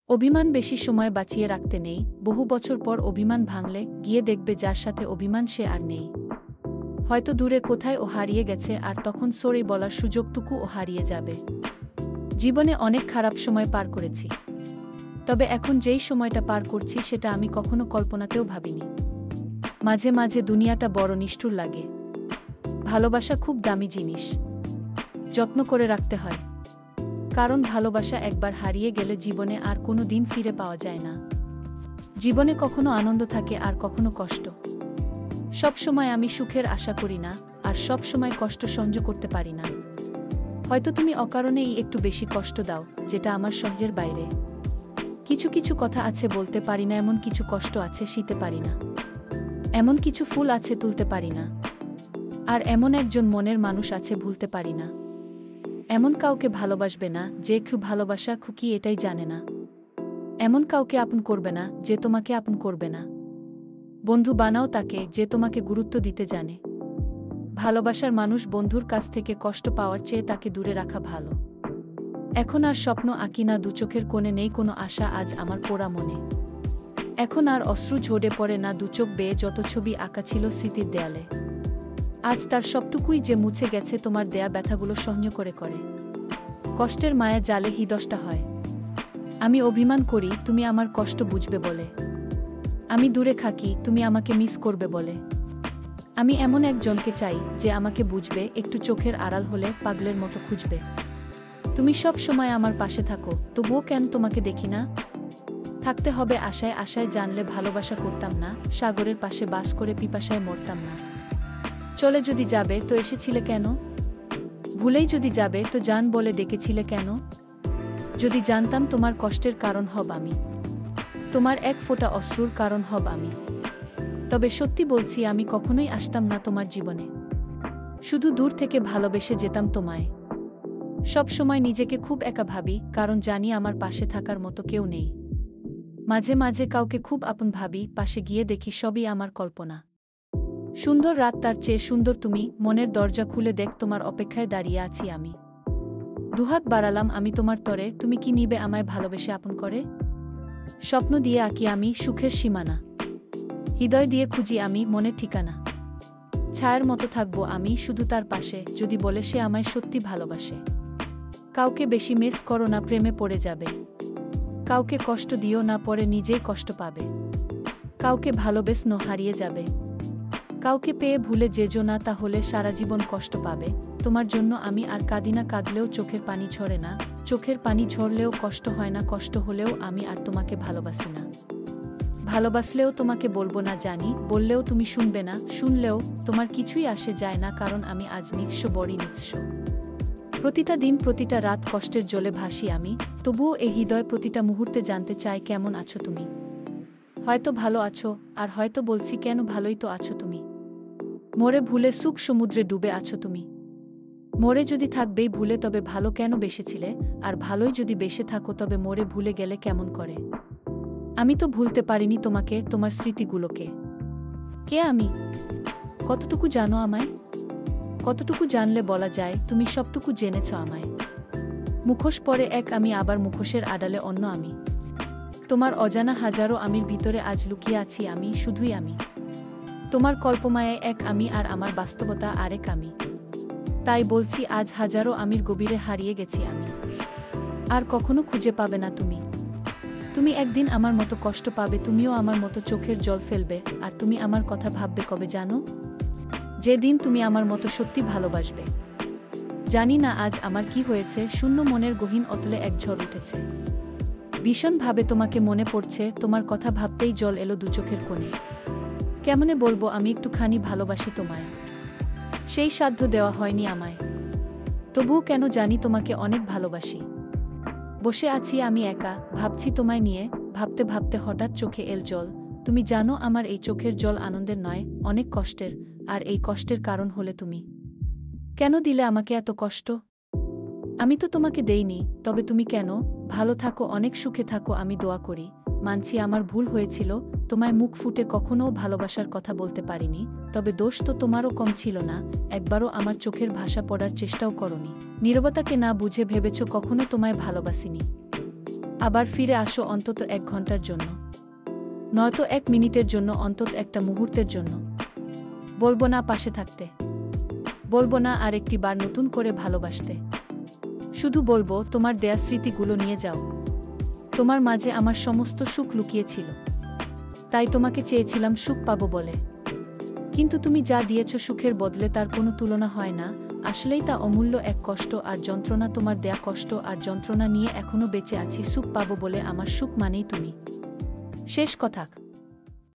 অভিমান বেশি সময় বাঁচিয়ে রাখতে নেই, বহু বছর পর অভিমান ভাঙলে গিয়ে দেখবে যার সাথে অভিমান সে আর নেই। হয়তো দূরে কোথায় ও হারিয়ে গেছে, আর তখন সরি বলার সুযোগটুকু ও হারিয়ে যাবে। জীবনে অনেক খারাপ সময় পার করেছি, তবে এখন যেই সময়টা পার করছি সেটা আমি কখনো কল্পনাতেও ভাবিনি। মাঝে মাঝে দুনিয়াটা বড় নিষ্ঠুর লাগে। ভালোবাসা খুব দামি জিনিস, যত্ন করে রাখতে হয়, কারণ ভালোবাসা একবার হারিয়ে গেলে জীবনে আর কোনো দিন ফিরে পাওয়া যায় না। জীবনে কখনো আনন্দ থাকে আর কখনো কষ্ট। সব সময় আমি সুখের আশা করি না, আর সব সময় কষ্ট সহ্য করতে পারি না। হয়তো তুমি অকারণেই একটু বেশি কষ্ট দাও, যেটা আমার সহ্যের বাইরে। কিছু কিছু কথা আছে বলতে পারি না, এমন কিছু কষ্ট আছে সইতে পারি না, এমন কিছু ফুল আছে তুলতে পারি না, আর এমন একজন মনের মানুষ আছে ভুলতে পারি না। এমন কাউকে ভালোবাসবে না যে খুব ভালোবাসা খুকি এটাই জানে না। এমন কাউকে আপন করবে না যে তোমাকে আপন করবে না। বন্ধু বানাও তাকে যে তোমাকে গুরুত্ব দিতে জানে। ভালোবাসার মানুষ বন্ধুর কাছ থেকে কষ্ট পাওয়ার চেয়ে তাকে দূরে রাখা ভালো। এখন আর স্বপ্ন আঁকি না, দু চোখের কোণে নেই কোনো আশা আজ আমার পোড়া মনে। এখন আর অশ্রু ঝরে পড়ে না, দু চোখ বেয়ে যত ছবি আঁকা ছিল স্মৃতির দেয়ালে। আজ তার সবটুকুই যে মুছে গেছে তোমার দেয়া ব্যথাগুলো সহ্য করে করে। কষ্টের মায়া জালে হিদষ্টা হয়। আমি অভিমান করি তুমি আমার কষ্ট বুঝবে বলে। আমি দূরে থাকি তুমি আমাকে মিস করবে বলে। আমি এমন একজনকে চাই যে আমাকে বুঝবে, একটু চোখের আড়াল হলে পাগলের মতো খুঁজবে। তুমি সব সময় আমার পাশে থাকো, তবুও কেন তোমাকে দেখি না? থাকতে হবে আশায় আশায়, জানলে ভালোবাসা করতাম না, সাগরের পাশে বাস করে পিপাসায় মরতাম না। চলে যদি যাবে তো এসেছিলে কেন? ভুলেই যদি যাবে তো জান বলে ডেকেছিলে কেন? যদি জানতাম তোমার কষ্টের কারণ হব আমি, তোমার এক ফোঁটা অশ্রুর কারণ হব আমি, তবে সত্যি বলছি আমি কখনোই আসতাম না তোমার জীবনে। শুধু দূর থেকে ভালোবেসে যেতাম তোমায়। সব সময় নিজেকে খুব একা ভাবি, কারণ জানি আমার পাশে থাকার মতো কেউ নেই। মাঝে মাঝে কাউকে খুব আপন ভাবি, পাশে গিয়ে দেখি সবই আমার কল্পনা। সুন্দর রাত তার চেয়ে সুন্দর তুমি, মনের দরজা খুলে দেখ তোমার অপেক্ষায় দাঁড়িয়ে আছি আমি। দুহাত বাড়ালাম আমি তোমার তরে, তুমি কি নিবে আমায় ভালোবেসে আপন করে? স্বপ্ন দিয়ে আঁকি আমি সুখের সীমানা, হৃদয় দিয়ে খুঁজি আমি মনের ঠিকানা। ছায়ার মতো থাকবো আমি শুধু তার পাশে, যদি বলে সে আমায় সত্যি ভালোবাসে। কাউকে বেশি মিস করো না, প্রেমে পড়ে যাবে। কাউকে কষ্ট দিও না, পরে নিজেই কষ্ট পাবে। কাউকে ভালোবেসনো হারিয়ে যাবে। কাউকে পেয়ে ভুলে যেজো না, তাহলে সারা জীবন কষ্ট পাবে। তোমার জন্য আমি আর কাঁদি না, কাঁদলেও চোখের পানি ঝরে না। চোখের পানি ঝরলেও কষ্ট হয় না, কষ্ট হলেও আমি আর তোমাকে ভালোবাসি না। ভালোবাসলেও তোমাকে বলবো না জানি, বললেও তুমি শুনবে না, শুনলেও তোমার কিছুই আসে যায় না, কারণ আমি আজ নিঃস্ব, বড়ই নিঃস্ব। প্রতিটা দিন প্রতিটা রাত কষ্টের জলে ভাসি আমি, তবুও এই হৃদয় প্রতিটা মুহূর্তে জানতে চায় কেমন আছো তুমি। হয়তো ভালো আছো, আর হয়তো বলছি কেন ভালোই তো আছো তুমি। মরে ভুলে সুখ সমুদ্রে ডুবে আছো তুমি। মরে যদি থাকবেই ভুলে তবে ভালো কেন বেসেছিলে, আর ভালোই যদি বেসে থাকো তবে মরে ভুলে গেলে কেমন করে? আমি তো ভুলতে পারিনি তোমাকে, তোমার স্মৃতিগুলোকে। কে আমি? কতটুকু জানো আমায়? কতটুকু জানলে বলা যায় তুমি সবটুকু জেনেছ আমায়? মুখোশ পরে এক আমি, আবার মুখোশের আড়ালে অন্য আমি। তোমার অজানা হাজারো আমির ভিতরে আজ লুকিয়ে আছি আমি, শুধুই আমি। তোমার কল্পমায় এক আমি, আর আমার বাস্তবতা আরেক আমি। তাই বলছি আজ হাজারো আমির গভীরে হারিয়ে গেছি আমি। আর কখনো খুঁজে পাবে না তুমি। তুমি একদিন আমার মতো কষ্ট পাবে, তুমিও আমার মতো চোখের জল ফেলবে, আর তুমি আমার কথা ভাববে কবে জানো? যেদিন তুমি আমার মতো সত্যি ভালোবাসবে। জানি না আজ আমার কি হয়েছে, শূন্য মনের গহীন অতলে এক ঝড় উঠেছে। ভীষণভাবে তোমাকে মনে পড়ছে, তোমার কথা ভাবতেই জল এলো দু চোখের কোণে। কেমনে বলবো আমি একটুখানি ভালোবাসি তোমায়, সেই সাধ্য দেওয়া হয়নি আমায়। তবুও কেন জানি তোমাকে অনেক ভালোবাসি। বসে আছি আমি একা, ভাবছি তোমায় নিয়ে, ভাবতে ভাবতে হঠাৎ চোখে এল জল। তুমি জানো আমার এই চোখের জল আনন্দের নয়, অনেক কষ্টের, আর এই কষ্টের কারণ হলে তুমি। কেন দিলে আমাকে এত কষ্ট? আমি তো তোমাকে দেইনি, তবে তুমি কেন? ভালো থাকো, অনেক সুখে থাকো, আমি দোয়া করি। মানছি আমার ভুল হয়েছিল, তোমায় মুখ ফুটে কখনও ভালোবাসার কথা বলতে পারিনি, তবে দোষ তো তোমারও কম ছিল না। একবারও আমার চোখের ভাষা পড়ার চেষ্টাও করনি। নীরবতাকে না বুঝে ভেবেছ কখনো তোমায় ভালোবাসিনি। আবার ফিরে আসো অন্তত 1 ঘন্টার জন্য, নয়তো 1 মিনিটের জন্য, অন্তত একটা মুহূর্তের জন্য। বলবো না পাশে থাকতে, বলবো না আর একটি বার নতুন করে ভালোবাসতে, শুধু বলবো তোমার দেয়া স্মৃতিগুলো নিয়ে যাও। তোমার মাঝে আমার সমস্ত সুখ লুকিয়ে ছিল, তাই তোমাকে চেয়েছিলাম সুখ পাবো বলে। কিন্তু তুমি যা দিয়েছ সুখের বদলে তার কোনো তুলনা হয় না। আসলেই তা অমূল্য এক কষ্ট আর যন্ত্রণা। তোমার দেয়া কষ্ট আর যন্ত্রণা নিয়ে এখনো বেঁচে আছি সুখ পাবো বলে। আমার সুখ মানেই তুমি। শেষ কথা।